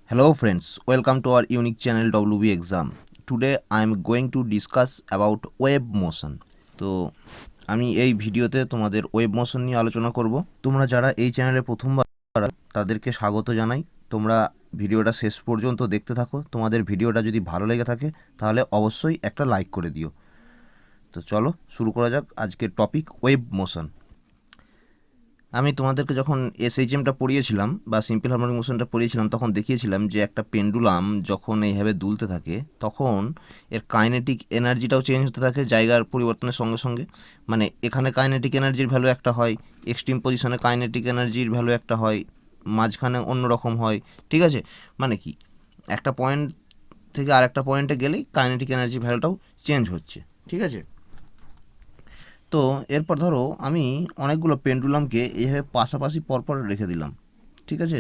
Hello friends, welcome to our unique channel WB Exam. Today I am going to discuss about wave motion. তো আমি এই ভিডিওতে তোমাদের wave motion নিয়ে আলোচনা করব। তোমরা যারা এই চ্যানেলে প্রথমবার তাদেরকে স্বাগত জানাই। তোমরা ভিডিওটা শেষ পর্যন্ত দেখতে থাকো। তোমাদের ভিডিওটা যদি ভালো লেগে থাকে তাহলে অবশ্যই একটা লাইক করে দিও। তো চলো শুরু করা যাক আজকের টপিক ওয়েভ মোশন। আমি তোমাদেরকে যখন এসএইচএমটা পড়িয়েছিলাম বা সিম্পল হারমোনিক মোশনটা পড়িয়েছিলাম তখন দেখিয়েছিলাম যে একটা পেন্ডুলাম যখন এইভাবে দুলতে থাকে তখন এর কাইনেটিক এনার্জিটাও চেঞ্জ হতে থাকে জায়গার পরিবর্তনের সঙ্গে সঙ্গে। মানে এখানে কাইনেটিক এনার্জির ভ্যালু একটা হয়, এক্সট্রিম পজিশনে কাইনেটিক এনার্জির ভ্যালু একটা হয়, মাঝখানে অন্য রকম হয়। ঠিক আছে, মানে কি একটা পয়েন্ট থেকে আরেকটা পয়েন্টে গেলেই কাইনেটিক এনার্জির ভ্যালুটাও চেঞ্জ হচ্ছে। ঠিক আছে, তো এরপর ধরো আমি অনেকগুলো পেন্ডুলামকে এইভাবে পাশাপাশি পরপর রেখে দিলাম। ঠিক আছে,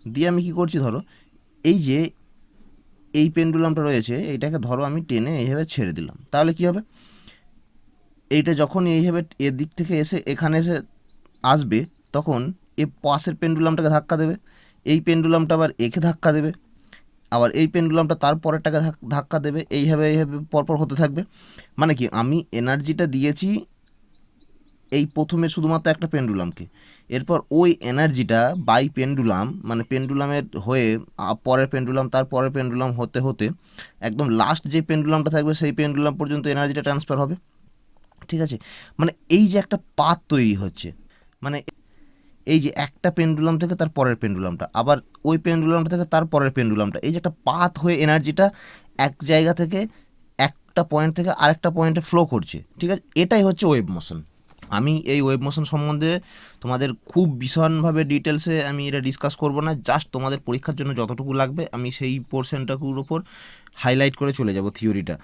দিয়ে আমি কি করছি, ধরো এই যে এই পেন্ডুলামটা রয়েছে এইটাকে ধরো আমি টেনে এইভাবে ছেড়ে দিলাম, তাহলে কি হবে, এইটা যখন এইভাবে এর দিক থেকে এসে এখানে এসে আসবে তখন এ পাশের পেন্ডুলামটাকে ধাক্কা দেবে, এই পেন্ডুলামটা আবার একে ধাক্কা দেবে, আবার এই পেন্ডুলামটা তার পরেরটাকে ধাক্কা দেবে, এইভাবে পরপর হতে থাকবে। মানে কি আমি এনার্জিটা দিয়েছি এই প্রথমে শুধুমাত্র একটা পেন্ডুলামকে, এরপর ওই এনার্জিটা বাই পেন্ডুলাম মানে পেন্ডুলামের হয়ে পরের পেন্ডুলাম তার পরের পেন্ডুলাম হতে হতে একদম লাস্ট যে পেন্ডুলামটা থাকবে সেই পেন্ডুলাম পর্যন্ত এনার্জিটা ট্রান্সফার হবে। ঠিক আছে, মানে এই যে একটা পাথ তৈরি হচ্ছে, মানে এই যে একটা পেন্ডুলাম থেকে তার পরের পেন্ডুলামটা, আবার ওই পেন্ডুলামটা থেকে তার পরের পেন্ডুলামটা, এই যে একটা পাথ হয়ে এনার্জিটা এক জায়গা থেকে একটা পয়েন্ট থেকে আরেকটা পয়েন্টে ফ্লো করছে। ঠিক আছে, এটাই হচ্ছে ওয়েভ মোশন। আমি এই ওয়েভ মোশন সম্বন্ধে তোমাদের খুব ভীষণভাবে ডিটেলসে আমি এটা ডিসকাস করব না, জাস্ট তোমাদের পরীক্ষার জন্য যতটুকু লাগবে আমি সেই পোর্শনটাকুর উপর হাইলাইট করে চলে যাব থিওরিটা।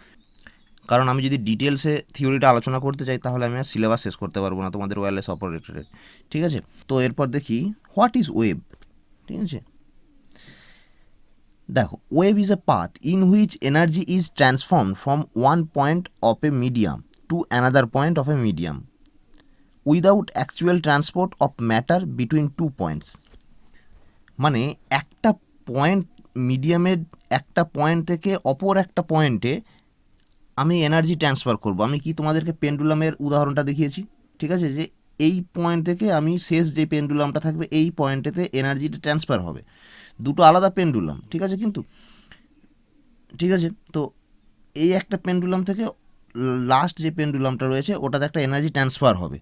কারণ আমি যদি ডিটেলসে থিওরিটা আলোচনা করতে চাই তাহলে আমি আর সিলেবাস শেষ করতে পারবো না তোমাদের ওয়্যারলেস অপারেটরের। ঠিক আছে, তো এরপর দেখি হোয়াট ইজ ওয়েভ। ঠিক আছে, দেখো wave is a path in which energy is transform from one point of a medium to another point of a medium without actual transport of matter between two points. মানে একটা point মিডিয়ামের একটা point থেকে অপর একটা পয়েন্টে আমি energy transfer করব। আমি কি তোমাদেরকে পেন্ডুলামের উদাহরণটা দেখিয়েছি। ঠিক আছে, যে এই পয়েন্ট থেকে আমি শেষ যে পেন্ডুলামটা থাকবে এই পয়েন্টেতে এনার্জিটা ট্রান্সফার হবে, দুটো আলাদা পেন্ডুলাম। ঠিক আছে, কিন্তু ঠিক আছে, তো এই একটা পেন্ডুলাম থেকে লাস্ট যে পেন্ডুলামটা রয়েছে ওটাতে একটা এনার্জি ট্রান্সফার হবে।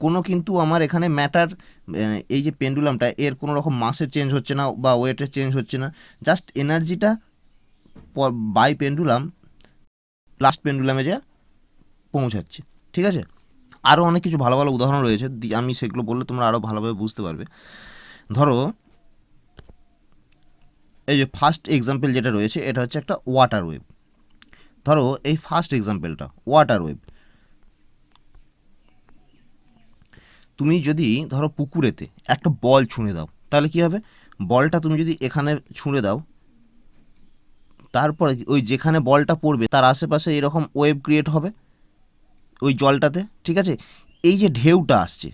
কোনো কিন্তু আমার এখানে ম্যাটার, এই যে পেন্ডুলামটা এর কোনো রকম মাসের চেঞ্জ হচ্ছে না বা ওয়েটের চেঞ্জ হচ্ছে না, জাস্ট এনার্জিটা বাই পেন্ডুলাম লাস্ট পেন্ডুলামে যা পৌঁছাচ্ছে। ঠিক আছে, আরও অনেক কিছু ভালো ভালো উদাহরণ রয়েছে, আমি সেগুলো বললে তোমরা আরও ভালোভাবে বুঝতে পারবে। ধরো এই যে ফার্স্ট এক্সাম্পল যেটা রয়েছে এটা হচ্ছে একটা ওয়াটার ওয়েভ। ধরো এই ফার্স্ট এক্সাম্পলটা ওয়াটার ওয়েভ, তুমি যদি ধরো পুকুরেতে একটা বল ছুঁড়ে দাও তাহলে কি হবে, বলটা তুমি যদি এখানে ছুঁড়ে দাও তারপরে ওই যেখানে বলটা পড়বে তার আশেপাশে এরকম ওয়েভ ক্রিয়েট হবে ওই জলটাতে। ঠিক আছে, এই যে ঢেউটা আসছে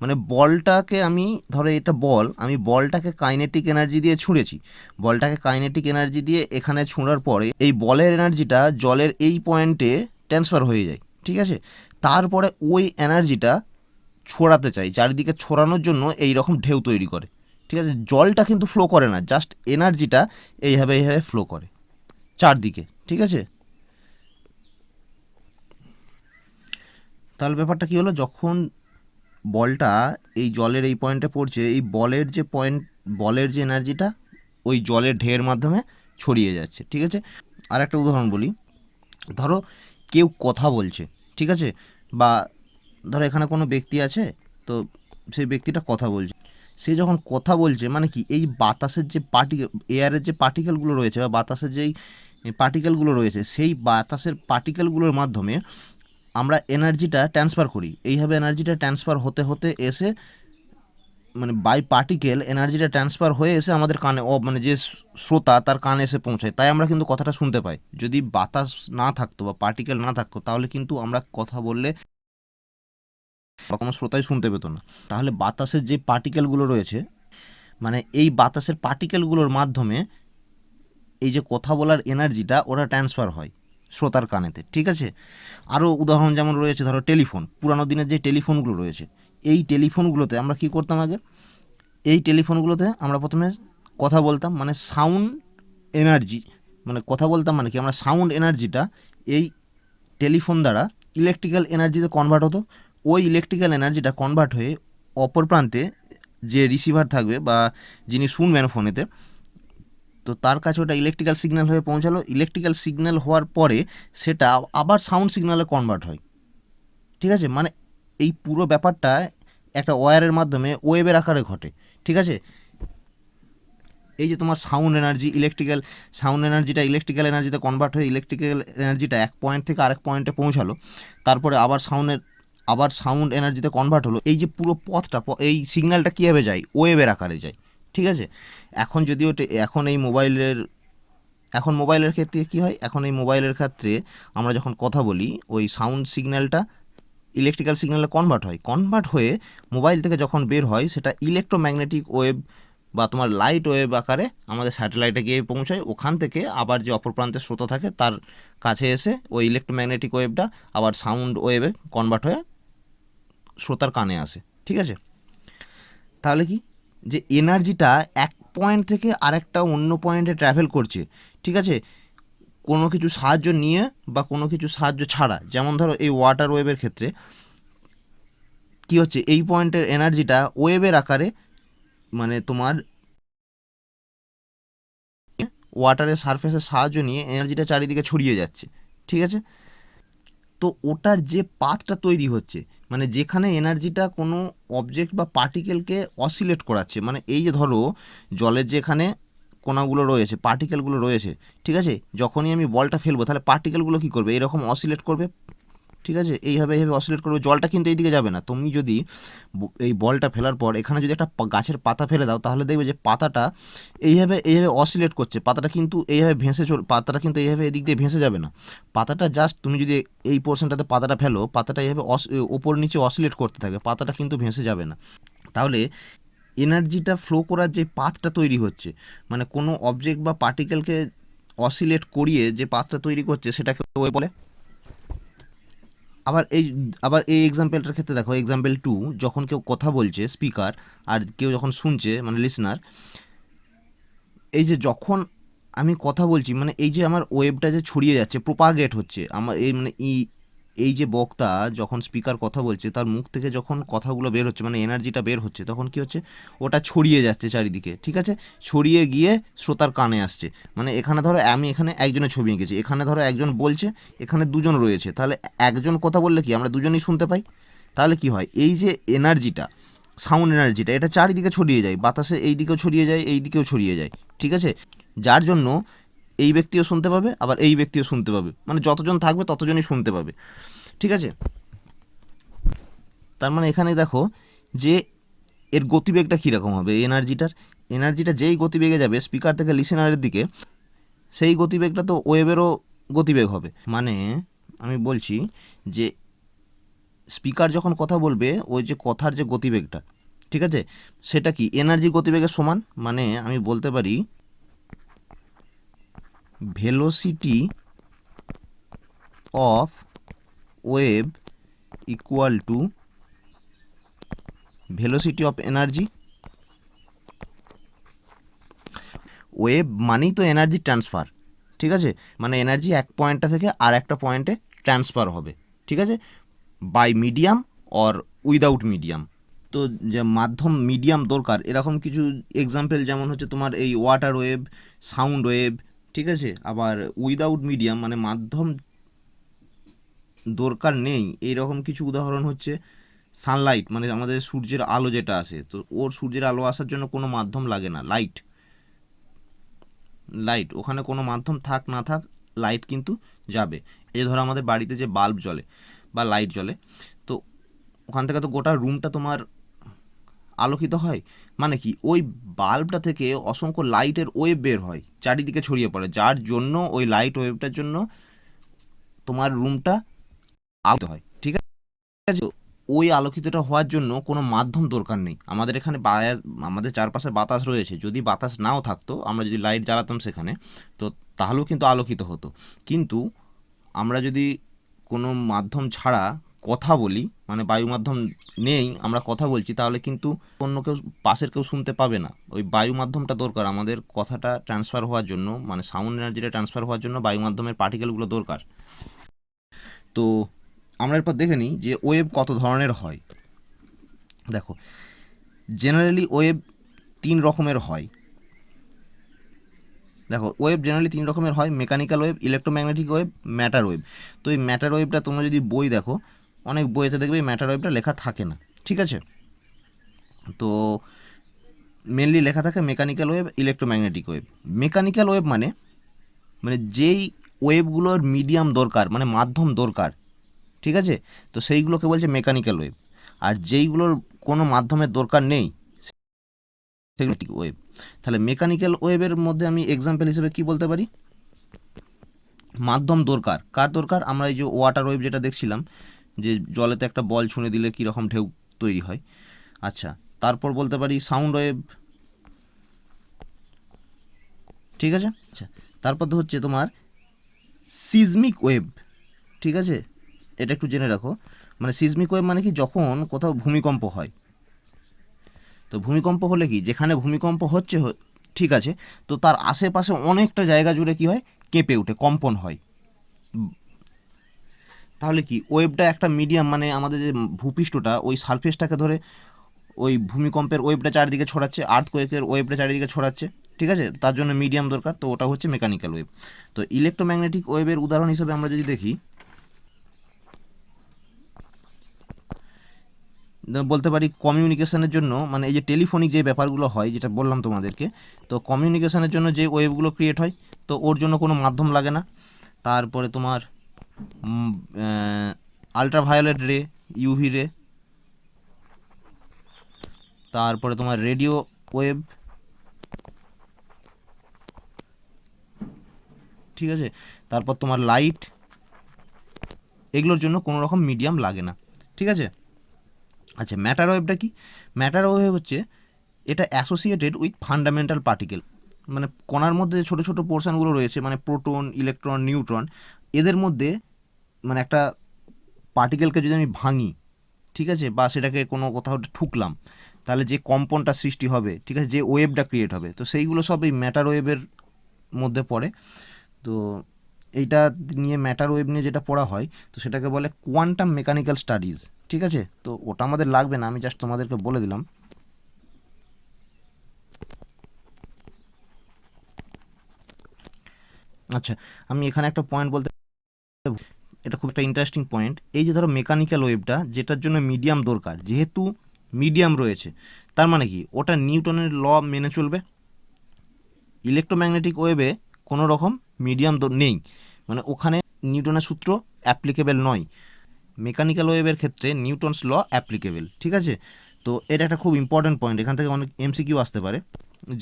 মানে বলটাকে আমি ধরো এটা বল, আমি বলটাকে কাইনেটিক এনার্জি দিয়ে ছুঁড়েছি, বলটাকে কাইনেটিক এনার্জি দিয়ে এখানে ছুঁড়ার পরে এই বলের এনার্জিটা জলের এই পয়েন্টে ট্রান্সফার হয়ে যায়। ঠিক আছে, তারপরে ওই এনার্জিটা ছড়াতে চাই চারিদিকে, ছড়ানোর জন্য এই রকম ঢেউ তৈরি করে। ঠিক আছে, জলটা কিন্তু ফ্লো করে না, জাস্ট এনার্জিটা এইভাবে এইভাবে ফ্লো করে চারদিকে। ঠিক আছে, তাহলে ব্যাপারটা কী হলো, যখন বলটা এই জলের এই পয়েন্টে পড়ছে এই বলের যে এনার্জিটা ওই জলের ঢেউয়ের মাধ্যমে ছড়িয়ে যাচ্ছে। ঠিক আছে, আর একটা উদাহরণ বলি, ধরো কেউ কথা বলছে। ঠিক আছে, বা ধরো এখানে কোনো ব্যক্তি আছে, তো সেই ব্যক্তিটা কথা বলছে, সে যখন কথা বলছে মানে কি এই বাতাসের যে এয়ারের যে পার্টিকেলগুলো রয়েছে বা বাতাসের যেই পার্টিকেলগুলো রয়েছে সেই বাতাসের পার্টিকেলগুলোর মাধ্যমে আমরা এনার্জিটা ট্রান্সফার করি। এইভাবে এনার্জিটা ট্রান্সফার হতে হতে এসে মানে বাই পার্টিকেল এনার্জিটা ট্রান্সফার হয়ে এসে আমাদের কানে মানে যে শ্রোতা তার কানে এসে পৌঁছায়, তাই আমরা কিন্তু কথাটা শুনতে পাই। যদি বাতাস না থাকতো বা পার্টিকেল না থাকতো তাহলে কিন্তু আমরা কথা বললে বা কোনো শ্রোতাই শুনতে পেতো না। তাহলে বাতাসের যে পার্টিকেলগুলো রয়েছে মানে এই বাতাসের পার্টিকেলগুলোর মাধ্যমে এই যে কথা বলার এনার্জিটা ওরা ট্রান্সফার হয় শ্রোতার কানেতে। ঠিক আছে, আরও উদাহরণ যেমন রয়েছে, ধরো টেলিফোন, পুরানো দিনের যে টেলিফোনগুলো রয়েছে, এই টেলিফোনগুলোতে আমরা কি করতাম আগে, এই টেলিফোনগুলোতে আমরা প্রথমে কথা বলতাম, মানে সাউন্ড এনার্জি, মানে কথা বলতাম মানে কি, আমরা সাউন্ড এনার্জিটা এই টেলিফোন দ্বারা ইলেকট্রিক্যাল এনার্জিতে কনভার্ট হতো। ওই ইলেকট্রিক্যাল এনার্জিটা কনভার্ট হয়ে অপর প্রান্তে যে রিসিভার থাকবে বা যিনি শুনবেন ফোনেতে, তো তার কাছে ওটা ইলেকট্রিক্যাল সিগন্যাল হয়ে পৌঁছালো। ইলেকট্রিক্যাল সিগন্যাল হওয়ার পরে সেটা আবার সাউন্ড সিগন্যালে কনভার্ট হয়। ঠিক আছে, মানে এই পুরো ব্যাপারটা একটা ওয়্যারের মাধ্যমে ওয়েভের আকারে ঘটে। ঠিক আছে, এই যে তোমার সাউন্ড এনার্জি, ইলেকট্রিক্যাল সাউন্ড এনার্জিটা ইলেকট্রিক্যাল এনার্জিতে কনভার্ট হয়ে ইলেকট্রিক্যাল এনার্জিটা এক পয়েন্ট থেকে আরেক পয়েন্টে পৌঁছালো, তারপরে আবার সাউন্ড এনার্জিতে কনভার্ট হলো। এই যে পুরো পথটা, এই সিগন্যালটা কীভাবে যায়, ওয়েভের আকারে যায়। ঠিক আছে, এখন যদিও এখন মোবাইলের ক্ষেত্রে কী হয়, এখন এই মোবাইলের ক্ষেত্রে আমরা যখন কথা বলি ওই সাউন্ড সিগন্যালটা ইলেকট্রিক্যাল সিগন্যালে কনভার্ট হয়ে মোবাইল থেকে যখন বের হয় সেটা ইলেকট্রোম্যাগনেটিক ওয়েভ বা তোমার লাইট ওয়েভ আকারে আমাদের স্যাটেলাইটে গিয়ে পৌঁছায়। ওখান থেকে আবার যে অপর প্রান্তে শ্রোতা থাকে তার কাছে এসে ওই ইলেকট্রোম্যাগনেটিক ওয়েভটা আবার সাউন্ড ওয়েভে কনভার্ট হয়ে শ্রোতার কানে আসে। ঠিক আছে, তাহলে কি, যে এনার্জিটা এক পয়েন্ট থেকে আরেকটা অন্য পয়েন্টে ট্রাভেল করছে। ঠিক আছে, কোনো কিছু সাহায্য নিয়ে বা কোনো কিছু সাহায্য ছাড়া। যেমন ধরো এই ওয়াটার ওয়েভের ক্ষেত্রে কি হচ্ছে, এই পয়েন্টের এনার্জিটা ওয়েভের আকারে, মানে তোমার ওয়াটারের সারফেসের সাহায্য নিয়ে এনার্জিটা চারিদিকে ছড়িয়ে যাচ্ছে। ঠিক আছে, তো ওটার যে পাথটা তৈরি হচ্ছে, মানে যেখানে এনার্জিটা কোনো অবজেক্ট বা পার্টিকেলকে অসিলেট করাচ্ছে, মানে এই যে ধরো জলের যেখানে কণাগুলো রয়েছে, পার্টিকেলগুলো রয়েছে, ঠিক আছে, যখনই আমি বলটা ফেলবো তাহলে পার্টিকেলগুলো কী করবে, এরকম অসিলেট করবে। ঠিক আছে, এইভাবে অসিলেট করবে, জলটা কিন্তু এইদিকে যাবে না। তুমি যদি এই বলটা ফেলার পর এখানে যদি একটা গাছের পাতা ফেলে দাও, তাহলে দেখবে যে পাতাটা এইভাবে অসিলেট করছে, পাতাটা কিন্তু এইভাবে পাতাটা কিন্তু এইভাবে এদিক দিয়ে ভেসে যাবে না। পাতাটা জাস্ট তুমি যদি এই পোর্শনটাতে পাতাটা ফেলো, পাতাটা এইভাবে ওপর নিচে অসিলেট করতে থাকে, পাতাটা কিন্তু ভেসে যাবে না। তাহলে এনার্জিটা ফ্লো করার যে পাথটা তৈরি হচ্ছে, মানে কোনো অবজেক্ট বা পার্টিকেলকে অসিলেট করিয়ে যে পাথটা তৈরি করছে সেটাকে ওয়েভ বলে। আবার এই এক্সাম্পলটার ক্ষেত্রে দেখো, এক্সাম্পল 2, যখন কেউ কথা বলছে স্পিকার আর কেউ যখন শুনছে মানে লিসনার, এই যে যখন আমি কথা বলছি, মানে এই যে আমার ওয়েভটা যে ছড়িয়ে যাচ্ছে, প্রোপাগেট হচ্ছে আমার এই, মানে এই যে বক্তা যখন স্পিকার কথা বলছে তার মুখ থেকে যখন কথাগুলো বের হচ্ছে, মানে এনার্জিটা বের হচ্ছে, তখন কি হচ্ছে, ওটা ছড়িয়ে যাচ্ছে চারিদিকে। ঠিক আছে, ছড়িয়ে গিয়ে শ্রোতার কানে আসছে। মানে এখানে ধরো আমি এখানে একজনের ছবি এঁকেছি, এখানে ধরো একজন বলছে, এখানে দুজন রয়েছে, তাহলে একজন কথা বললে কি আমরা দুজনেই শুনতে পাই। তাহলে কি হয়, এই যে এনার্জিটা, সাউন্ড এনার্জিটা, এটা চারিদিকে ছড়িয়ে যায়, বাতাসে এই দিকেও ছড়িয়ে যায়, এই দিকেও ছড়িয়ে যায়। ঠিক আছে, যার জন্য এই ব্যক্তিও শুনতে পাবে আবার এই ব্যক্তিও শুনতে পাবে, মানে যতজন থাকবে ততজনই শুনতে পাবে। ঠিক আছে, তার মানে এখানে দেখো যে এর গতিবেগটা কীরকম হবে, এনার্জিটা যেই গতিবেগে যাবে স্পিকার থেকে লিসেনারের দিকে, সেই গতিবেগটা তো ওয়েভেরও গতিবেগ হবে। মানে আমি বলছি যে স্পিকার যখন কথা বলবে, ওই যে কথার যে গতিবেগটা, ঠিক আছে, সেটা কি এনার্জি গতিবেগের সমান। মানে আমি বলতে পারি velocity of wave equal to velocity of energy. Wave মানেই তো এনার্জি ট্রান্সফার। ঠিক আছে, মানে এনার্জি এক পয়েন্টটা থেকে আর একটা পয়েন্টে ট্রান্সফার হবে। ঠিক আছে, by medium or without medium. তো যে মাধ্যম মিডিয়াম দরকার, এরকম কিছু এক্সাম্পল যেমন হচ্ছে তোমার এই ওয়াটার ওয়েভ, সাউন্ড ওয়েভ। ঠিক আছে, আবার উইদাউট মিডিয়াম মানে মাধ্যম দরকার নেই, এইরকম কিছু উদাহরণ হচ্ছে সানলাইট, মানে আমাদের সূর্যের আলো যেটা আসে, তো ওর সূর্যের আলো আসার জন্য কোনো মাধ্যম লাগে না, লাইট ওখানে কোনো মাধ্যম থাক না থাক লাইট কিন্তু যাবে। এই ধরো আমাদের বাড়িতে যে বাল্ব জ্বলে বা লাইট জ্বলে, তো ওখান থেকে তো গোটা রুমটা তোমার আলোকিত হয়, মানে কি ওই বাল্বটা থেকে অসংখ্য লাইটের ওয়েভ বের হয়, চারিদিকে ছড়িয়ে পড়ে, যার জন্য ওই লাইট ওয়েভটার জন্য তোমার রুমটা আলোকিত হয়। ঠিক আছে, ওই আলোকিতটা হওয়ার জন্য কোনো মাধ্যম দরকার নেই। আমাদের এখানে আমাদের চারপাশে বাতাস রয়েছে, যদি বাতাস নাও থাকতো, আমরা যদি লাইট জ্বালাতাম সেখানে, তো তাহলেও কিন্তু আলোকিত হতো। কিন্তু আমরা যদি কোনো মাধ্যম ছাড়া কথা বলি, মানে বায়ু মাধ্যম নেই, আমরা কথা বলছি, তাহলে কিন্তু অন্য কেউ, পাশের কেউ শুনতে পাবে না। ওই বায়ু মাধ্যমটা দরকার আমাদের কথাটা ট্রান্সফার হওয়ার জন্য, মানে সাউন্ড এনার্জিটা ট্রান্সফার হওয়ার জন্য বায়ু মাধ্যমের পার্টিকেলগুলো দরকার। তো আমরা এরপর দেখে নিই যে ওয়েভ কত ধরনের হয়। দেখো, জেনারেলি ওয়েভ 3 রকমের হয়। দেখো, ওয়েভ জেনারেলি 3 রকমের হয়: mechanical wave, electromagnetic wave, matter wave. তো এই ম্যাটার ওয়েভটা তোমরা যদি বই দেখো, অনেক বইতে দেখবে এই ম্যাটার ওয়েভটা লেখা থাকে না, ঠিক আছে? তো মেনলি লেখা থাকে mechanical wave, electromagnetic wave. Mechanical wave মানে মানে যেই ওয়েভগুলোর মিডিয়াম দরকার, মানে মাধ্যম দরকার, ঠিক আছে? তো সেইগুলোকে বলছে মেকানিক্যাল ওয়েভ। আর যেইগুলোর কোনো মাধ্যমের দরকার নেই সেগুলো ওয়েভ। তাহলে মেকানিক্যাল ওয়েভের মধ্যে আমি এক্সাম্পল হিসেবে কি বলতে পারি? মাধ্যম দরকার, কার দরকার? আমরা এই যে ওয়াটার ওয়েভ যেটা দেখছিলাম, যে জলেতে একটা বল ছুঁড়ে দিলে কীরকম ঢেউ তৈরি হয়। আচ্ছা, তারপর বলতে পারি সাউন্ড ওয়েভ, ঠিক আছে? আচ্ছা, তারপর তো হচ্ছে তোমার সিজমিক ওয়েভ, ঠিক আছে? এটা একটু জেনে রাখো। মানে সিজমিক ওয়েভ মানে কি, যখন কোথাও ভূমিকম্প হয়, তো ভূমিকম্প হলে কি, যেখানে ভূমিকম্প হচ্ছে ঠিক আছে, তো তার আশেপাশে অনেকটা জায়গা জুড়ে কি হয়, কেঁপে ওঠে, কম্পন হয়। তাহলে কি, ওয়েভটা একটা মিডিয়াম, মানে আমাদের যে ভূপৃষ্ঠটা, ওই সারফেসটাকে ধরে ওই ভূমিকম্পের ওয়েভটা চারিদিকে ছড়াচ্ছে, আর্থকোয়েকের ওয়েভটা চারিদিকে ছড়াচ্ছে, ঠিক আছে? তার জন্য মিডিয়াম দরকার, তো ওটা হচ্ছে মেকানিক্যাল ওয়েভ। তো ইলেকট্রোম্যাগনেটিক ওয়েভের উদাহরণ হিসেবে আমরা যদি দেখি, বলতে পারি কমিউনিকেশনের জন্য, মানে এই যে টেলিফোনিক যে ব্যাপারগুলো হয়, যেটা বললাম তোমাদেরকে, তো কমিউনিকেশনের জন্য যে ওয়েভগুলো ক্রিয়েট হয়, তো ওর জন্য কোনো মাধ্যম লাগে না। তারপরে তোমার আলট্রাভায়োলেট রে, ইউভি রে, তারপরে তোমার রেডিও ওয়েভ, ঠিক আছে? তারপর তোমার লাইট, এগুলোর জন্য কোনো রকম মিডিয়াম লাগে না, ঠিক আছে? আচ্ছা, ম্যাটার ওয়েভটা কি? ম্যাটার ওয়েভ হচ্ছে, এটা অ্যাসোসিয়েটেড উইথ ফান্ডামেন্টাল পার্টিকেল, মানে কণার মধ্যে যে ছোটো ছোটো পোর্শনগুলো রয়েছে, মানে প্রোটন, ইলেকট্রন, নিউট্রন, এদের মধ্যে মানে একটা পার্টিকেলকে যদি আমি ভাঙি, ঠিক আছে, বা সেটাকে কোনো কোথাও ঠুকলাম, তাহলে যে কম্পনটা সৃষ্টি হবে, ঠিক আছে, যে ওয়েভটা ক্রিয়েট হবে, তো সেইগুলো সব এই ম্যাটার ওয়েভের মধ্যে পড়ে। তো এইটা নিয়ে, ম্যাটার ওয়েভ নিয়ে যেটা পড়া হয়, তো সেটাকে বলে কোয়ান্টাম মেকানিক্যাল স্টাডিজ, ঠিক আছে? তো ওটা আমাদের লাগবে না, আমি জাস্ট তোমাদেরকে বলে দিলাম। আচ্ছা, আমি এখানে একটা পয়েন্ট বলতে, এটা খুব একটা ইন্টারেস্টিং পয়েন্ট। এই যে ধরো মেকানিক্যাল ওয়েভটা, যেটার জন্য মিডিয়াম দরকার, যেহেতু মিডিয়াম রয়েছে, তার মানে কি, ওটা নিউটনের ল মেনে চলবে। ইলেকট্রোম্যাগনেটিক ওয়েভে কোনো রকম মিডিয়াম নেই, মানে ওখানে নিউটনের সূত্র অ্যাপ্লিকেবল নয়। মেকানিক্যাল ওয়েভের ক্ষেত্রে নিউটনস ল অ্যাপ্লিকেবল, ঠিক আছে? তো এটা একটা খুব ইম্পর্ট্যান্ট পয়েন্ট, এখান থেকে অনেক এমসিকিউ আসতে পারে,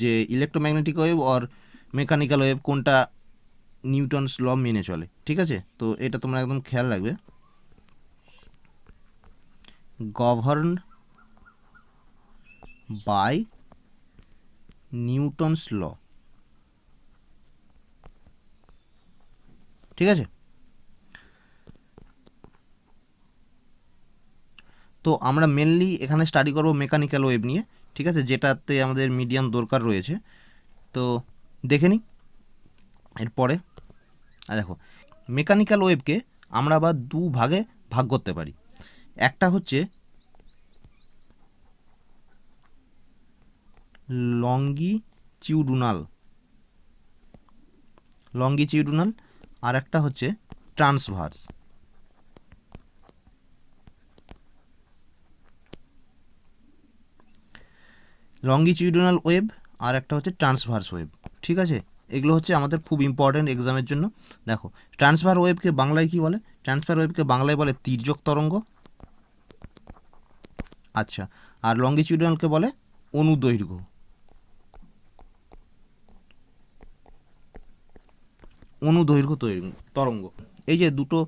যে ইলেকট্রোম্যাগনেটিক ওয়েভ আর মেকানিক্যাল ওয়েভ কোনটা নিউটনস ল মেনে চলে, ঠিক আছে? তো এটা তোমরা একদম খেয়াল রাখবে, গভর্ন বাই নিউটনস ল, ঠিক আছে? তো আমরা মেনলি এখানে স্টাডি করব মেকানিক্যাল ওয়েভ নিয়ে, ঠিক আছে, যেটাতে আমাদের মিডিয়াম দরকার রয়েছে। তো দেখে নিই এরপরে। দেখো, মেকানিক্যাল ওয়েভকে আমরা আবার দু ভাগে ভাগ করতে পারি। একটা হচ্ছে লঙ্গিটিউডনাল, আর একটা হচ্ছে ট্রান্সভার্স। লঙ্গিটিউডনাল ওয়েভ আর একটা হচ্ছে ট্রান্সভার্স ওয়েভ, ঠিক আছে? এগুলো হচ্ছে আমাদের খুব ইম্পর্ট্যান্ট এক্সামের জন্য। দেখো, ট্রান্সভার ওয়েভকে বাংলায় কি বলে? ট্রান্সভার ওয়েভকে বাংলায় বলে তির্যক তরঙ্গ। আচ্ছা, আর লঙ্গিটিউডনালকে বলে অনুদৈর্ঘ্য। তরঙ্গ, এই যে দুটো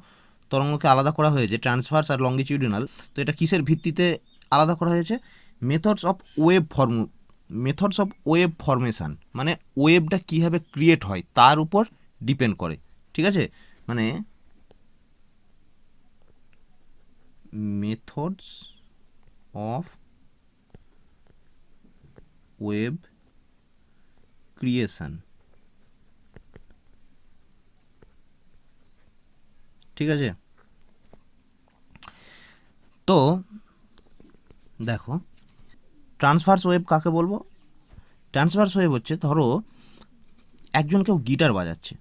তরঙ্গকে আলাদা করা হয়েছে, ট্রান্সভার্স আর লঙ্গিটিউডিনাল। তো এটা কিসের ভিত্তিতে আলাদা করা হয়েছে? মেথডস অফ ওয়েভ ফরমেশান, মানে ওয়েভটা কীভাবে ক্রিয়েট হয় তার উপর ডিপেন্ড করে। ঠিক আছে, মানে মেথডস অফ ওয়েভ ক্রিয়েশন। ঠিক আছে, তো দেখো ট্রান্সভার্স ওয়েভ কাকে বলবো? ট্রান্সভার্স ওয়েভ হচ্ছে, ধরো একজন কেউ গিটার বাজাচ্ছে,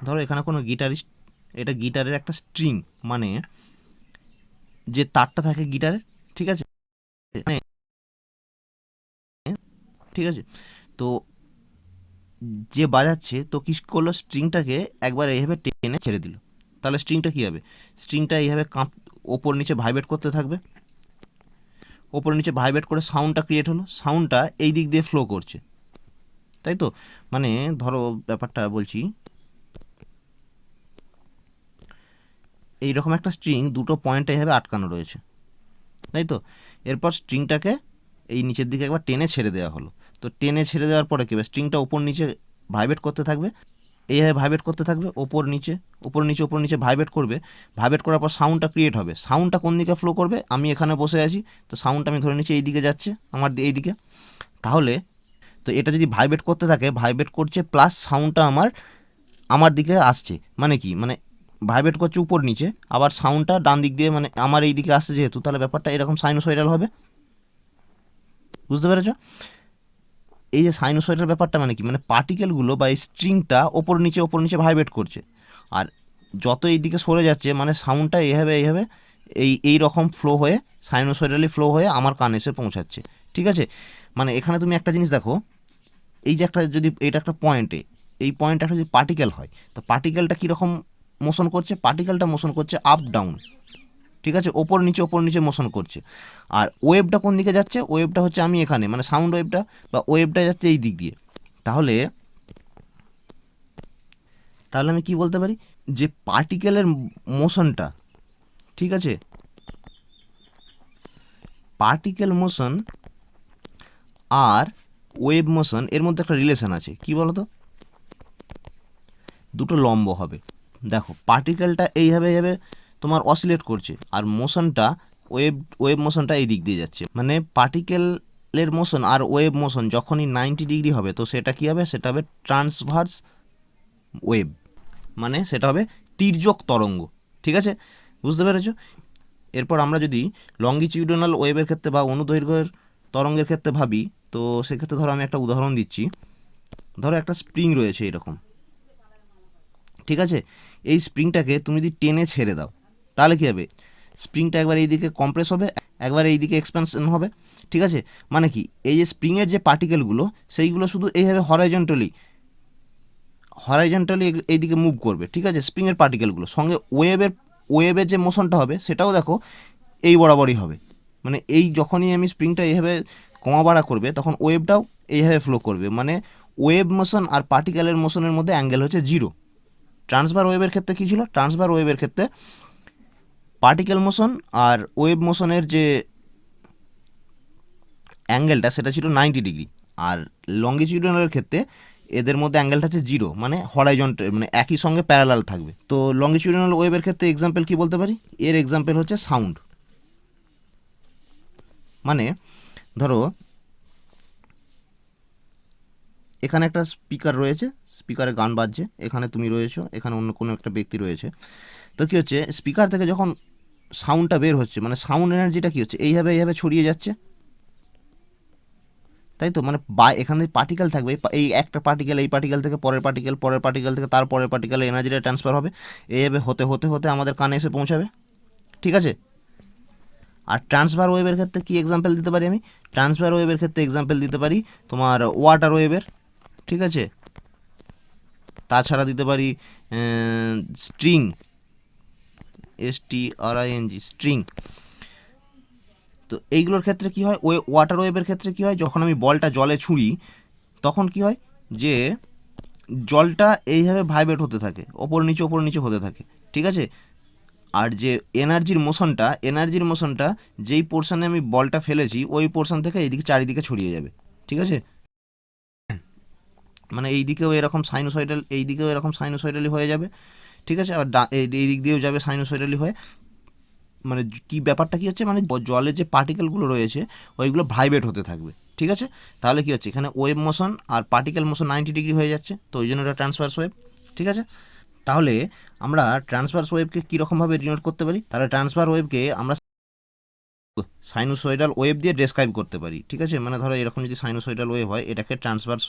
ধরো এখানে কোনো গিটারিস্ট, এটা গিটারের একটা স্ট্রিং, মানে যে তারটা থাকে গিটারের, ঠিক আছে, ঠিক আছে, তো যে বাজাচ্ছে তো কী করলো, স্ট্রিংটাকে একবার এইভাবে টেনে ছেড়ে দিল, তাহলে স্ট্রিংটা কী হবে? স্ট্রিংটা এইভাবে ওপর নিচে ভাইব্রেট করতে থাকবে, ওপর নিচে ভাইব্রেট করে সাউন্ডটা ক্রিয়েট হলো, সাউন্ডটা এই দিক দিয়ে ফ্লো করছে, তাই তো। মানে ধরো ব্যাপারটা বলছি, এইরকম একটা স্ট্রিং দুটো পয়েন্টে এইভাবে আটকানো রয়েছে, তাই তো। এরপর স্ট্রিংটাকে এই নিচের দিকে একবার টেনে ছেড়ে দেওয়া হলো, তো টেনে ছেড়ে দেওয়ার পরে কী হবে, স্ট্রিংটা ওপর নিচে ভাইব্রেট করতে থাকবে, এইভাবে ভাইব্রেট করতে থাকবে, ওপর নিচে ওপর নিচে ওপর নিচে ভাইব্রেট করবে, ভাইব্রেট করার পর সাউন্ডটা ক্রিয়েট হবে। সাউন্ডটা কোন দিকে ফ্লো করবে? আমি এখানে বসে আছি, তো সাউন্ডটা আমি ধরে নিচ্ছি এই দিকে যাচ্ছে, আমার এই দিকে। তাহলে তো এটা যদি ভাইব্রেট করতে থাকে, ভাইব্রেট করছে প্লাস সাউন্ডটা আমার দিকে আসছে, মানে কি, মানে ভাইব্রেট করছে উপর নিচে, আবার সাউন্ডটা ডান দিক দিয়ে, মানে আমার এই দিকে আসছে যেহেতু, তাহলে ব্যাপারটা এরকম সাইনোসয়েডাল হবে। বুঝতে পেরেছ? এই যে সাইনোসয়েডাল ব্যাপারটা মানে কি, মানে পার্টিকেলগুলো বা এই স্ট্রিংটা ওপর নিচে ভাইব্রেট করছে, আর যত এই দিকে সরে যাচ্ছে মানে সাউন্ডটা এইভাবে এই রকম ফ্লো হয়ে, সাইনোসয়েডালি ফ্লো হয়ে আমার কানে এসে পৌঁছাচ্ছে। ঠিক আছে, মানে এখানে তুমি একটা জিনিস দেখো, এই যে একটা, যদি এটা একটা পয়েন্টে, এই পয়েন্টটা একটা যদি পার্টিকেল হয়, তো পার্টিকেলটা কীরকম মোশন করছে? পার্টিকেলটা মোশন করছে আপ ডাউন, ঠিক আছে, ওপর নিচে মোশন করছে। আর ওয়েভটা কোন দিকে যাচ্ছে? ওয়েভটা হচ্ছে আমি এখানে, মানে সাউন্ড ওয়েভটা বা ওয়েভটা যাচ্ছে এই দিক দিয়ে। তাহলে আমি কি বলতে পারি, যে পার্টিকেলের মোশনটা, ঠিক আছে, পার্টিকেল মোশন আর ওয়েভ মোশন এর মধ্যে একটা রিলেশন আছে, কি বলতো? দুটো লম্ব হবে। দেখো পার্টিকেলটা এইভাবে তোমার অসিলেট করছে, আর মোশনটা ওয়েভ মোশনটা এই দিক দিয়ে যাচ্ছে, মানে পার্টিকেলের মোশন আর ওয়েভ মোশন যখনই 90 ডিগ্রি হবে, তো সেটা কী হবে? সেটা হবে ট্রান্সভার্স ওয়েভ, মানে সেটা হবে তির্যক তরঙ্গ। ঠিক আছে, বুঝতে পেরেছ? এরপর আমরা যদি লঙ্গিটিউডিনাল ওয়েভের ক্ষেত্রে বা অনুদৈর্ঘ্যের তরঙ্গের ক্ষেত্রে ভাবি, তো সেক্ষেত্রে ধরো আমি একটা উদাহরণ দিচ্ছি। ধরো একটা স্প্রিং রয়েছে এরকম, ঠিক আছে, এই স্প্রিংটাকে তুমি যদি টেনে ছেড়ে দাও, তাহলে কী হবে? স্প্রিংটা একবার এই দিকে কম্প্রেস হবে, একবার এই দিকে এক্সপ্যানশন হবে। ঠিক আছে, মানে কি, এই যে স্প্রিংয়ের যে পার্টিকেলগুলো, সেইগুলো শুধু এইভাবে হরাইজন্টালি এইদিকে মুভ করবে। ঠিক আছে, স্প্রিংয়ের পার্টিকেলগুলো সঙ্গে ওয়েভের যে মোশনটা হবে সেটাও দেখো এই বরাবরই হবে, মানে এই যখনই আমি স্প্রিংটা এইভাবে কমা বাড়া করবে, তখন ওয়েভটাও এইভাবে ফ্লো করবে, মানে ওয়েভ মোশন আর পার্টিকেলের মোশনের মধ্যে অ্যাঙ্গেল হচ্ছে 0। ট্রান্সভার ওয়েভের ক্ষেত্রে কী ছিল? ট্রান্সভার ওয়েভের ক্ষেত্রে পার্টিকেল মোশন আর ওয়েভ মোশনের যে অ্যাঙ্গেলটা সেটা ছিল 90 ডিগ্রি, আর লঙ্গিটিউডিনালের ক্ষেত্রে এদের মধ্যে অ্যাঙ্গেলটা হচ্ছে 0, মানে হরাইজন্টাল, মানে একই সঙ্গে প্যারালাল থাকবে। তো লঙ্গিটিউডিনাল ওয়েভের ক্ষেত্রে এক্সাম্পল কি বলতে পারি? এর এক্সাম্পল হচ্ছে সাউন্ড। মানে ধরো এখানে একটা স্পিকার রয়েছে, স্পিকারে গান বাজছে, এখানে তুমি রয়েছো, এখানে অন্য কোনো একটা ব্যক্তি রয়েছে। তো কী হচ্ছে, স্পিকার থেকে যখন সাউন্ডটা বের হচ্ছে, মানে সাউন্ড এনার্জিটা কী হচ্ছে, এইভাবে ছড়িয়ে যাচ্ছে, তাই তো। মানে এখানে পার্টিকেল থাকবে, এই একটা পার্টিকেল, এই পার্টিকেল থেকে পরের পার্টিকেল থেকে তার পরের পার্টিকেলে এনার্জিটা ট্রান্সফার হবে, এইভাবে হতে আমাদের কানে এসে পৌঁছাবে। ঠিক আছে, আর ট্রান্সভার ওয়েভের ক্ষেত্রে কী এক্সাম্পল দিতে পারি আমি? ট্রান্সভার ওয়েভের ক্ষেত্রে এক্সাম্পল দিতে পারি তোমার ওয়াটার ওয়েভের, ঠিক আছে, তাছাড়া দিতে পারি স্ট্রিং, STRING, স্ট্রিং। তো এইগুলোর ক্ষেত্রে কী হয়, ওয়াটার ওয়েভের ক্ষেত্রে কী হয়, যখন আমি বলটা জলে ছুঁড়ি, তখন কী হয়, যে জলটা এইভাবে ভাইব্রেট হতে থাকে, ওপর নিচে হতে থাকে। ঠিক আছে, আর যে এনার্জির মোশনটা যেই পোর্শনে আমি বলটা ফেলেছি ওই পোর্শন থেকে এইদিকে চারিদিকে ছড়িয়ে যাবে, ঠিক আছে। মানে এই দিকেও এরকম সাইনোসয়েডাল, এই দিকেও এরকম সাইনোসয়েডালি হয়ে যাবে, ঠিক আছে। আবার এই দিক দিয়েও যাবে সাইনোসয়েডালি হয়ে। মানে কি ব্যাপারটা কি হচ্ছে, মানে জলের যে পার্টিকেলগুলো রয়েছে ওইগুলো ভাইব্রেট হতে থাকবে, ঠিক আছে। তাহলে কি হচ্ছে, এখানে ওয়েভ মোশন আর পার্টিকেল মোশন 90 ডিগ্রি হয়ে যাচ্ছে, তো ওই জন্য এটা ট্রান্সভার্স ওয়েভ, ঠিক আছে। তাহলে আমরা ট্রান্সভার্স ওয়েভকে কীরকমভাবে ডিনোট করতে পারি, তাহলে ট্রান্সভার্স ওয়েভকে আমরা সাইনোসয়েডাল ওয়েভ দিয়ে ডেসক্রাইব করতে পারি, ঠিক আছে। মানে ধরো এরকম যদি সাইনোসয়েডাল ওয়েভ হয়, এটাকে ট্রান্সভার্স,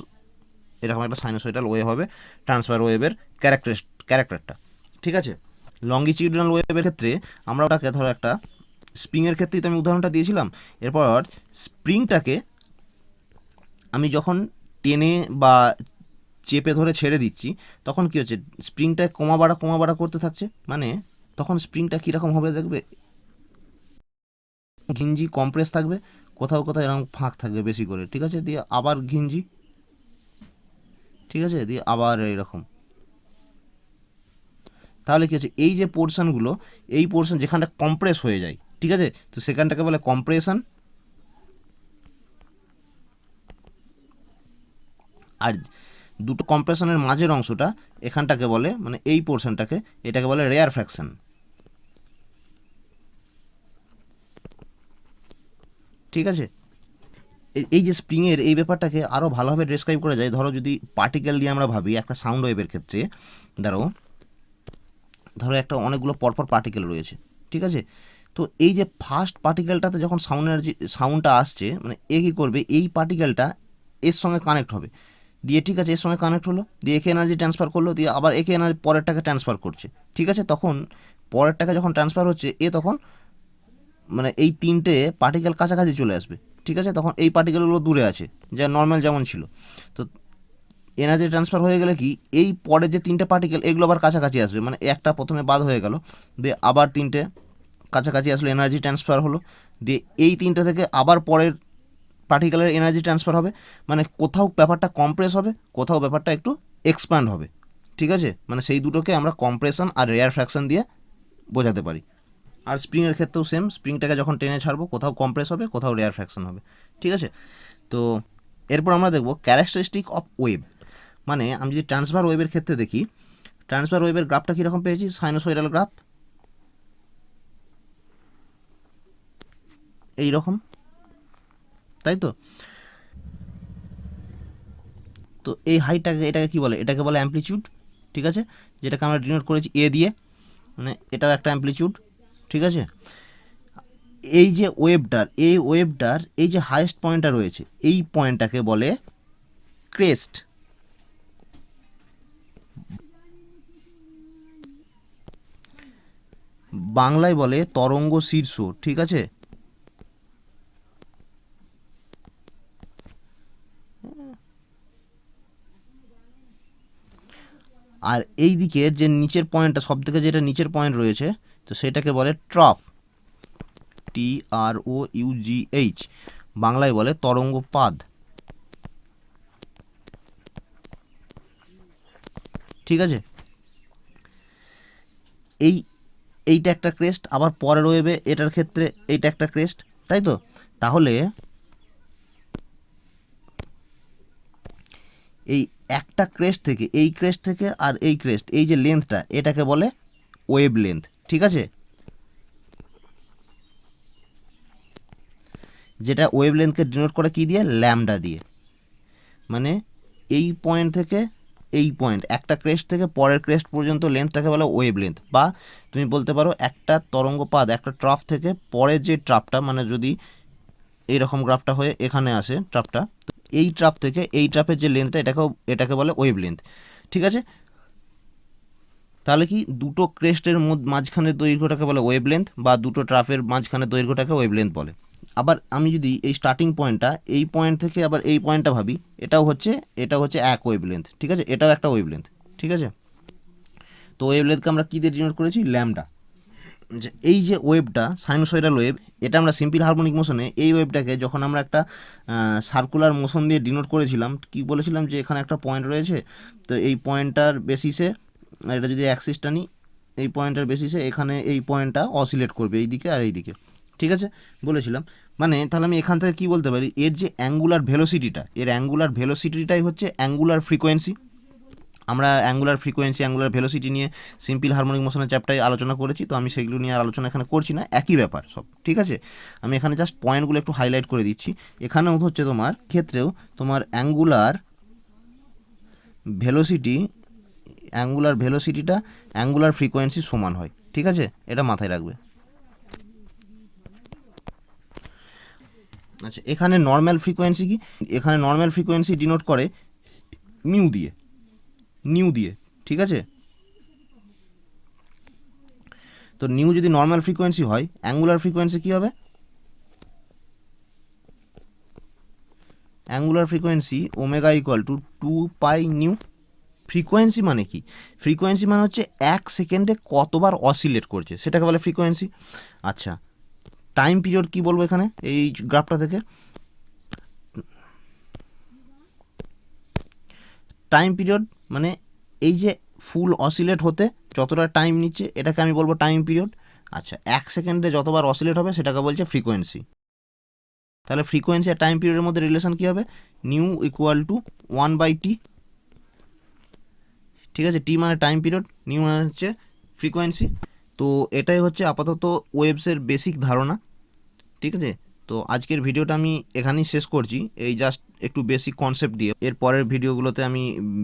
এরকম একটা সাইনোসয়েডাল ওয়েভ হবে ট্রান্সভার্স ওয়েভের ক্যারেক্টারটা, ঠিক আছে। লঙ্গিটিউডনাল ওয়েভের ক্ষেত্রে আমরা ওটাকে ধরো একটা স্প্রিংয়ের ক্ষেত্রেই তো আমি উদাহরণটা দিয়েছিলাম। এরপর স্প্রিংটাকে আমি যখন টেনে বা চেপে ধরে ছেড়ে দিচ্ছি তখন কী হচ্ছে, স্প্রিংটা কমা বাড়া করতে থাকছে। মানে তখন স্প্রিংটা কীরকম হবে দেখবে, ঘিঞ্জি কম্প্রেস থাকবে, কোথাও এরকম ফাঁক থাকবে বেশি করে, ঠিক আছে। দিয়ে আবার ঘিঞ্জি, ঠিক আছে, দিয়ে আবার এরকম। তাহলে কী হচ্ছে, এই যে পোর্শনগুলো, এই পোর্শন যেখানটা কম্প্রেস হয়ে যায়, ঠিক আছে, তো সেখানটাকে বলে কম্প্রেশন। আর দুটো কম্প্রেশনের মাঝের অংশটা এখানটাকে বলে, মানে এই পোর্শনটাকে, এটাকে বলে রেয়ার ফ্র্যাকশন, ঠিক আছে। এই যে স্প্রিংয়ের এই ব্যাপারটাকে আরও ভালোভাবে ডেসক্রাইব করা যায়। ধরো যদি পার্টিকেল দিয়ে আমরা ভাবি একটা সাউন্ড ওয়েভের ক্ষেত্রে, ধরো একটা অনেকগুলো পরপর পার্টিকেল রয়েছে, ঠিক আছে। তো এই যে ফার্স্ট পার্টিকেলটাতে যখন সাউন্ডটা আসছে, মানে এ কী করবে, এই পার্টিকেলটা এর সঙ্গে কানেক্ট হবে, দিয়ে ঠিক আছে এর সঙ্গে কানেক্ট হলো, দিয়ে একে এনার্জি ট্রান্সফার করলো, দিয়ে আবার একে এনার্জি পরেরটাকে ট্রান্সফার করছে, ঠিক আছে। তখন পরেরটাকে যখন ট্রান্সফার হচ্ছে, তখন মানে এই তিনটে পার্টিকেল কাছাকাছি চলে আসবে, ঠিক আছে। তখন এই পার্টিকেলগুলো দূরে আছে, যা নর্মাল যেমন ছিল। তো এনার্জি ট্রান্সফার হয়ে গেলে কি, এই পরের যে তিনটে পার্টিকেল এগুলো আবার কাছাকাছি আসবে, মানে একটা প্রথমে বাদ হয়ে গেল, দিয়ে আবার তিনটে কাছাকাছি আসলে এনার্জি ট্রান্সফার হলো, দিয়ে এই তিনটে থেকে আবার পরের পার্টিকেলের এনার্জি ট্রান্সফার হবে। মানে কোথাও ব্যাপারটা কম্প্রেস হবে, কোথাও ব্যাপারটা একটু এক্সপ্যান্ড হবে, ঠিক আছে। মানে সেই দুটোকে আমরা কম্প্রেশন আর রেয়ার ফ্র্যাকশন দিয়ে বোঝাতে পারি। আর স্প্রিংয়ের ক্ষেত্রেও সেম, স্প্রিংটাকে যখন টেনে ছাড়বো কোথাও কম্প্রেস হবে, কোথাও রেয়ার ফ্র্যাকশন হবে, ঠিক আছে। তো এরপর আমরা দেখব ক্যারেক্টারিস্টিক অফ ওয়েভ। মানে আমি যদি ট্রান্সভার ওয়েভের ক্ষেত্রে দেখি, ট্রান্সভার ওয়েভের গ্রাফটা কীরকম পেয়েছি, সাইনোসয়েডাল গ্রাফ এই রকম, তাই তো। তো এই হাইটটাকে, এটাকে কী বলে, এটাকে বলে অ্যাম্পলিটিউড, ঠিক আছে, যেটাকে আমরা ডিনোট করেছি এ দিয়ে, মানে এটাও একটা অ্যাম্পলিটিউড, ঠিক আছে। এই যে ওয়েভটার এই যে হাইয়েস্ট পয়েন্টটা রয়েছে, এই পয়েন্টটাকে বলে ক্রেস্ট, বাংলায় বলে তরঙ্গ শীর্ষ, ঠিক আছে। আর এই দিকের যে নিচের পয়েন্টটা, সব থেকে যেটা নিচের পয়েন্ট রয়েছে, তো সেটাকে বলে ট্রফ, TROUGH, বাংলায় বলে তরঙ্গপাদ, ঠিক আছে। এইটা একটা ক্রেস্ট, আবার পরের ওয়েভে এটার ক্ষেত্রে এইটা একটা ক্রেস্ট, তাই তো। তাহলে এই একটা ক্রেস্ট থেকে, এই ক্রেস্ট থেকে আর এই ক্রেস্ট, এই যে লেন্থটা, এটাকে বলে ওয়েভ লেন্থ, ঠিক আছে। যেটা ওয়েভ লেন্থকে ডিনোট করে কী দিয়ে, ল্যামডা দিয়ে। মানে এই পয়েন্ট থেকে এই পয়েন্ট, একটা ক্রেস্ট থেকে পরের ক্রেস্ট পর্যন্ত লেন্থটাকে বলে ওয়েভ লেন্থ। বা তুমি বলতে পারো একটা তরঙ্গপাত একটা ট্রাফ থেকে পরের যে ট্রাফটা, মানে যদি এইরকম গ্রাফটা হয়ে এখানে আসে ট্রাফটা, এই ট্রাফ থেকে এই ট্রাফের যে লেন্থটা, এটাকে বলে ওয়েভ লেন্থ, ঠিক আছে। তাহলে কি, দুটো ক্রেস্টের মাঝখানের দৈর্ঘ্যটাকে বলে ওয়েভ লেন্থ, বা দুটো ট্রাফের মাঝখানের দৈর্ঘ্যটাকে ওয়েভ লেন্থ বলে। আবার আমি যদি এই স্টার্টিং পয়েন্টটা, এই পয়েন্ট থেকে আবার এই পয়েন্টটা ভাবি, এটাও হচ্ছে এক ওয়েভ লেন্থ, ঠিক আছে, এটাও একটা ওয়েভ লেন্থ, ঠিক আছে। তো ওয়েভ লেন্থকে আমরা কী দিয়ে ডিনোট করেছি, ল্যামডা। এই যে ওয়েভটা সাইনোসয়েডাল ওয়েভ, এটা আমরা সিম্পল হারমোনিক মোশনে এই ওয়েভটাকে যখন আমরা একটা সার্কুলার মোশন দিয়ে ডিনোট করেছিলাম, কি বলেছিলাম যে এখানে একটা পয়েন্ট রয়েছে, তো এই পয়েন্টটার বেসিসে এটা যদি অ্যাক্সিসটা নিই, এই পয়েন্টের বেসিসে এখানে এই পয়েন্টটা অসিলেট করবে এই দিকে আর এই দিকে, ঠিক আছে বলেছিলাম। মানে তাহলে আমি এখান থেকে কী বলতে পারি, এর যে অ্যাঙ্গুলার ভেলোসিটিটা, এর অ্যাঙ্গুলার ভেলোসিটিটাই হচ্ছে অ্যাঙ্গুলার ফ্রিকোয়েন্সি। আমরা অ্যাঙ্গুলার ফ্রিকোয়েন্সি, অ্যাঙ্গুলার ভেলোসিটি নিয়ে সিম্পল হারমোনিক মোশনের চ্যাপ্টারে আলোচনা করেছি, তো আমি সেগুলো নিয়ে আর আলোচনা এখানে করছি না, একই ব্যাপার সব, ঠিক আছে। আমি এখানে জাস্ট পয়েন্টগুলো একটু হাইলাইট করে দিচ্ছি। এখানেও হচ্ছে তোমার ক্ষেত্রেও তোমার অ্যাঙ্গুলার ভেলোসিটিটা অ্যাঙ্গুলার ফ্রিকোয়েন্সি সমান হয়, ঠিক আছে, এটা মাথায় রাখবে। আচ্ছা, এখানে নর্মাল ফ্রিকোয়েন্সি কি, এখানে নর্মাল ফ্রিকোয়েন্সি ডিনোট করে নিউ দিয়ে, ঠিক আছে। তো নিউ যদি নর্মাল ফ্রিকোয়েন্সি হয়, অ্যাঙ্গুলার ফ্রিকোয়েন্সি কী হবে, angular frequency omega equal to 2 pi new. Frequency মানে কি, ফ্রিকোয়েন্সি মানে হচ্ছে 1 সেকেন্ডে কতবার অসিলেট করছে সেটাকে বলে ফ্রিকোয়েন্সি। আচ্ছা, টাইম পিরিয়ড কি বলবো এখানে এই গ্রাফটা থেকে, টাইম পিরিয়ড মানে এই যে ফুল অসিলেট হতে যতটা টাইম নিচ্ছে এটাকে আমি বলবো টাইম পিরিয়ড। আচ্ছা, 1 সেকেন্ডে যতবার অসিলেট হবে সেটাকে বলছে ফ্রিকোয়েন্সি। তাহলে ফ্রিকোয়েন্সি আর টাইম পিরিয়ডের মধ্যে রিলেশন কী হবে, নিউ ইকুয়াল টু 1/t, ঠিক আছে। টি মানে টাইম পিরিয়ড, নিউ মানে হচ্ছে ফ্রিকোয়েন্সি। তো এটাই হচ্ছে আপাতত ওয়েভসের বেসিক ধারণা, ঠিক আছে। তো আজকের ভিডিওটা আমি এখানেই শেষ করছি, এই জাস্ট একটু বেসিক কনসেপ্ট দিয়ে। এর পরের ভিডিওগুলোতে আমি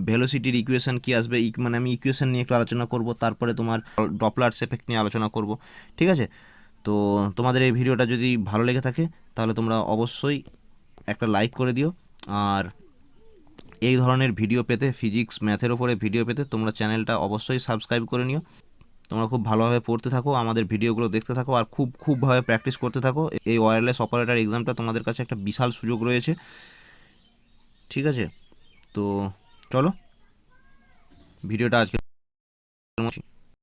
ভেলোসিটির ইকুয়েশন কী আসবে, মানে আমি ইকুয়েশন নিয়ে একটু আলোচনা করব, তারপরে তোমার ডপলার্স এফেক্ট নিয়ে আলোচনা করব, ঠিক আছে। তো তোমাদের এই ভিডিওটা যদি ভালো লেগে থাকে তাহলে তোমরা অবশ্যই একটা লাইক করে দিও, আর এই ধরনের ভিডিও পেতে, ফিজিক্স ম্যাথের ওপরে ভিডিও পেতে তোমরা চ্যানেলটা অবশ্যই সাবস্ক্রাইব করে নিও। তোমরা খুব ভালোভাবে পড়তে থাকো, আমাদের ভিডিওগুলো দেখতে থাকো, আর খুবভাবে প্র্যাকটিস করতে থাকো। এই ওয়্যারলেস অপারেটর এক্সামটা তোমাদের কাছে একটা বিশাল সুযোগ রয়েছে, ঠিক আছে। তো চলো ভিডিওটা আজকে